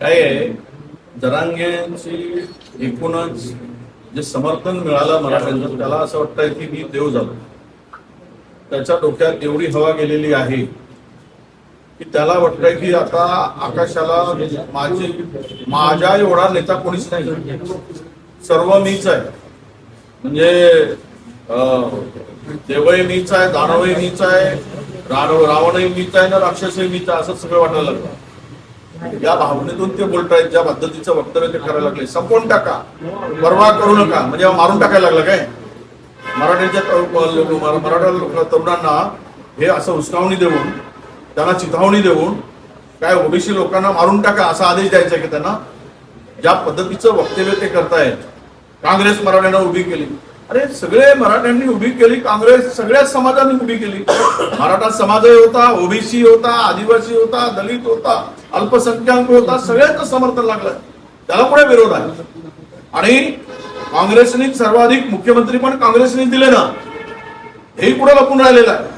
काय आहे, जरांगेची एकूणच जे समर्थन मिळालं मराठ्यांचं, त्याला असं वाटतंय की मी देव झालो. त्याच्या डोक्यात एवढी हवा गेलेली आहे की त्याला वाटतंय की आता आकाशाला माझ्या एवढा नेता कोणीच नाही, सर्व मीच आहे. म्हणजे देवही मीच आहे, दानवही मीच आहे, रावणही मीच आहे ना राक्षसही मीच आहे, असं सगळं वाटायला लागलं. या भावनेतून ते बोलतायत, ज्या पद्धतीचं वक्तव्य ते करायला लागले. संपवून टाका, परवा करू नका, म्हणजे मारून टाकायला लागलं काय मराठा तरुणांना. हे असं उस्कावणी देऊन, त्यांना चिथावणी देऊन काय ओबीसी लोकांना मारून टाका असा आदेश द्यायचा की त्यांना. ज्या पद्धतीचं वक्तव्य ते करतायत. काँग्रेस मराठ्यांना उभी केली. अरे सगळे मराठ्यांनी उभी केली, काँग्रेस सगळ्याच समाजांनी उभी केली. मराठा समाजही होता, ओबीसी होता, आदिवासी होता, दलित होता, अल्पसंख्याक होता, सगळ्यांचं समर्थन लागलं. त्याला पुढे विरोध आहे. आणि काँग्रेसने सर्वाधिक मुख्यमंत्री पण काँग्रेसने दिले ना, हेही पुढे लपून राहिलेलं आहे.